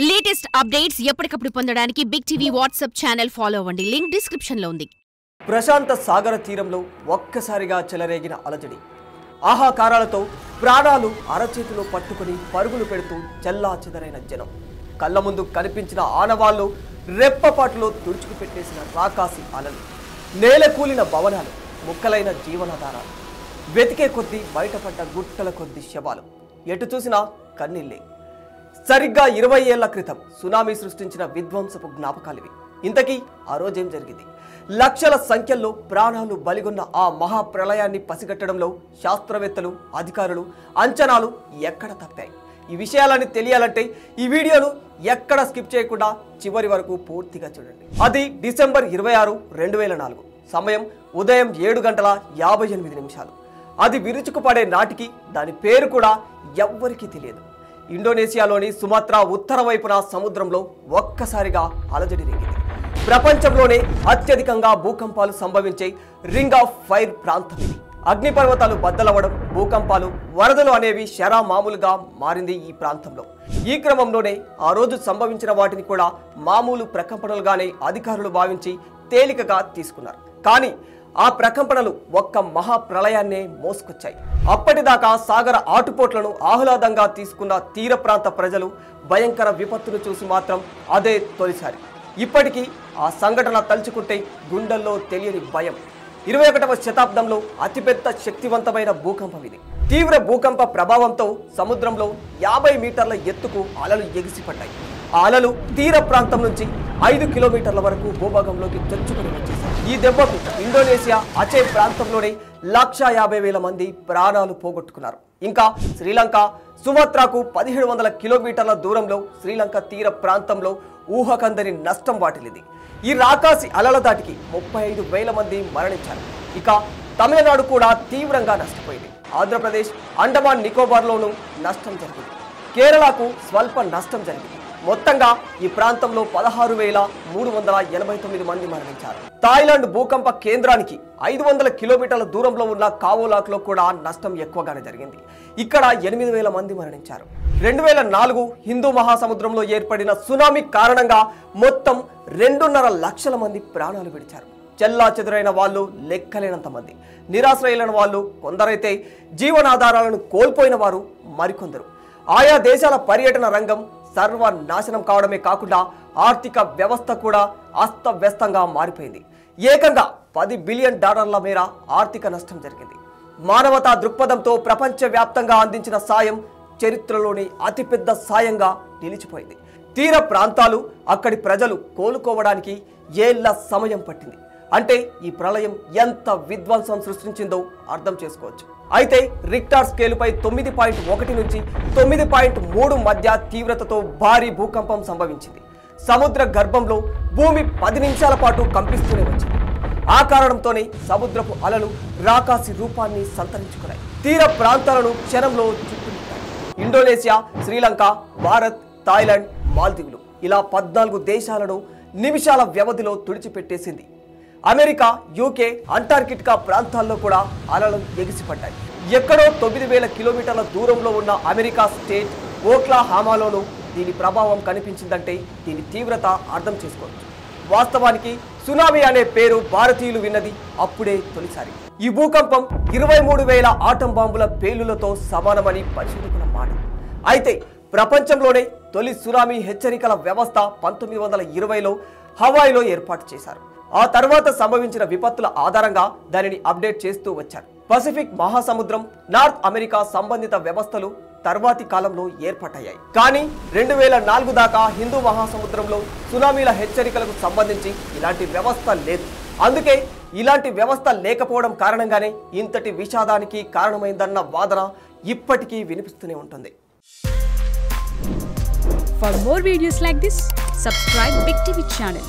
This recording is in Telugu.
లేటెస్ట్ అప్డేట్స్ ఎప్పటికప్పుడు పొందడానికి big TV WhatsApp channel follow అవ్వండి. లింక్ డిస్క్రిప్షన్ లో ఉంది. ప్రశాంత సాగర తీరంలో ఒక్కసారిగా చెలరేగిన అలజడి. ఆహాకారాలతో ప్రాణాలు అరచేతిలో పట్టుకుని పరుగులు పెడుతూ చెల్లాచెదరైన జనం. కళ్ళ ముందు కనిపించిన ఆనవాళ్లు రెప్పపాటులో తుడుచుకుపెట్టేసిన రాకాసి అలలు, నేలకూలిన భవనాలు, ముక్కలైన జీవనాధారాలు, వెతికే కొద్దీ బయటపడ్డ గుట్టల కొద్ది శవాలు, ఎటు చూసినా కన్నీళ్ళే. సరిగ్గా 20 ఏళ్ల క్రితం సునామీ సృష్టించిన విధ్వంసపు జ్ఞాపకాలివి. ఇంతకీ ఆ రోజేం జరిగింది? లక్షల సంఖ్యలో ప్రాణాలు బలిగొన్న ఆ మహాప్రళయాన్ని పసిగట్టడంలో శాస్త్రవేత్తలు, అధికారులు అంచనాలు ఎక్కడ తప్పాయి? ఈ విషయాలన్నీ తెలియాలంటే ఈ వీడియోను ఎక్కడ స్కిప్ చేయకుండా చివరి వరకు పూర్తిగా చూడండి. అది డిసెంబర్ 26, 2004. సమయం ఉదయం 7:58. అది విరుచుకుపడే నాటికి దాని పేరు కూడా ఎవ్వరికీ తెలియదు. ఇండోనేషియాలోని సుమాత్రా ఉత్తర వైపున సముద్రంలో ఒక్కసారిగా అలజడి రేగింది. ప్రపంచంలోనే అత్యధికంగా భూకంపాలు సంభవించే రింగ్ ఆఫ్ ఫైర్ ప్రాంతం ఇది. అగ్నిపర్వతాలు బద్దలవ్వడం, భూకంపాలు, వరదలు అనేవి శరా మామూలుగా మారింది ఈ ప్రాంతంలో. ఈ క్రమంలోనే ఆ రోజు సంభవించిన వాటిని కూడా మామూలు ప్రకంపనలుగానే అధికారులు భావించి తేలికగా తీసుకున్నారు. కానీ ఆ ప్రకంపనలు ఒక్క మహాప్రళయాన్నే మోసుకొచ్చాయి. అప్పటిదాకా సాగర ఆటుపోట్లను ఆహ్లాదంగా తీసుకున్న తీర ప్రాంత ప్రజలు భయంకర విపత్తును చూసి మాత్రం అదే తొలిసారి. ఇప్పటికీ ఆ సంఘటన తలుచుకుంటే గుండెల్లో తెలియని భయం. 21వ శతాబ్దంలో అతిపెద్ద శక్తివంతమైన భూకంపం ఇది. తీవ్ర భూకంప ప్రభావంతో సముద్రంలో 50 మీటర్ల ఎత్తుకు అలలు ఎగిసిపడ్డాయి. ఆ అలలు తీర ప్రాంతం నుంచి 5 కిలోమీటర్ల వరకు భూభాగంలోకి చొచ్చుకుని వచ్చేశాయి. ఈ దెబ్బకు ఇండోనేషియా అచే ప్రాంతంలోనే 1,50,000 మంది ప్రాణాలు పోగొట్టుకున్నారు. ఇంకా శ్రీలంక, సుమాత్రాకు 1700 కిలోమీటర్ల దూరంలో శ్రీలంక తీర ప్రాంతంలో ఊహకందని నష్టం వాటిల్లింది. ఈ రాకాసి అలల దాటికి 35,000 మంది మరణించారు. ఇక తమిళనాడు కూడా తీవ్రంగా నష్టపోయింది. ఆంధ్రప్రదేశ్, అండమాన్ నికోబార్లోనూ నష్టం జరిగింది. కేరళకు స్వల్ప నష్టం జరిగింది. మొత్తంగా ఈ ప్రాంతంలో 16,389 మంది మరణించారు. థాయిలాండ్ భూకంప కేంద్రానికి 500 కిలోమీటర్ల దూరంలో ఉన్న కావోలాక్లో కూడా నష్టం ఎక్కువగానే జరిగింది. ఇక్కడ 8,000 మంది మరణించారు. 2004 హిందూ మహాసముద్రంలో ఏర్పడిన సునామీ కారణంగా మొత్తం 2.5 లక్షల మంది ప్రాణాలు విడిచారు. చెల్లా చెదురైన వాళ్ళు లెక్కలేనంత మంది, నిరాశ్రయులైన వాళ్ళు కొందరైతే జీవనాధారాలను కోల్పోయిన వారు మరికొందరు. ఆయా దేశాల పర్యటన రంగం సర్వనాశనం కావడమే కాకుండా ఆర్థిక వ్యవస్థ కూడా అస్తవ్యస్తంగా మారిపోయింది. ఏకంగా $10 బిలియన్ మేర ఆర్థిక నష్టం జరిగింది. మానవతా దృక్పథంతో ప్రపంచవ్యాప్తంగా అందించిన సాయం చరిత్రలోని అతిపెద్ద సాయంగా నిలిచిపోయింది. తీర ప్రాంతాలు, అక్కడి ప్రజలు కోలుకోవడానికి ఏళ్ల సమయం పట్టింది. అంటే ఈ ప్రళయం ఎంత విధ్వంసం సృష్టించిందో అర్థం చేసుకోవచ్చు. అయితే రిక్టార్ స్కేలుపై 9.1 నుంచి 9.3 మధ్య తీవ్రతతో భారీ భూకంపం సంభవించింది. సముద్ర గర్భంలో భూమి 10 నిమిషాల పాటు కంపిస్తూనే వచ్చింది. ఆ కారణంతోనే సముద్రపు అలలు రాకాసి రూపాన్ని సంతరించుకున్నాయి. తీర ప్రాంతాలను క్షణంలో చుట్టుముట్టాయి. ఇండోనేషియా, శ్రీలంక, భారత్, థాయిలాండ్, మాల్దీవులు ఇలా 14 దేశాలను నిమిషాల వ్యవధిలో తుడిచిపెట్టేసింది. అమెరికా, యూకే, అంటార్కిటికా ప్రాంతాల్లో కూడా అలలు ఎగిసిపడ్డాయి. ఎక్కడో 9,000 కిలోమీటర్ల దూరంలో ఉన్న అమెరికా స్టేట్ ఓక్లాహామాలోనూ దీని ప్రభావం కనిపించిందంటే దీని తీవ్రత అర్థం చేసుకోవచ్చు. వాస్తవానికి సునామీ అనే పేరు భారతీయులు విన్నది అప్పుడే తొలిసారి. ఈ భూకంపం 23,000 ఆటం బాంబుల పేలులతో సమానమని పరిశోధకుల మాట. అయితే ప్రపంచంలోనే తొలి సునామీ హెచ్చరికల వ్యవస్థ 1920లో హవాయిలో ఏర్పాటు చేశారు. ఆ తర్వాత సంభవించిన విపత్తుల ఆధారంగా దానిని అప్డేట్ చేస్తూ వచ్చారు. పసిఫిక్ మహాసముద్రం, నార్త్ అమెరికా సంబంధిత వ్యవస్థలు తర్వాతి కాలంలో ఏర్పాటయ్యాయి. కానీ 2004 దాకా హిందూ మహాసముద్రంలో సునామీల హెచ్చరికలకు సంబంధించి ఇలాంటి వ్యవస్థ లేదు. అందుకే ఇలాంటి వ్యవస్థ లేకపోవడం కారణంగానే ఇంతటి విషాదానికి కారణమైందన్న వాదన ఇప్పటికీ వినిపిస్తూనే ఉంటుంది. For more videos like this, subscribe Big TV channel.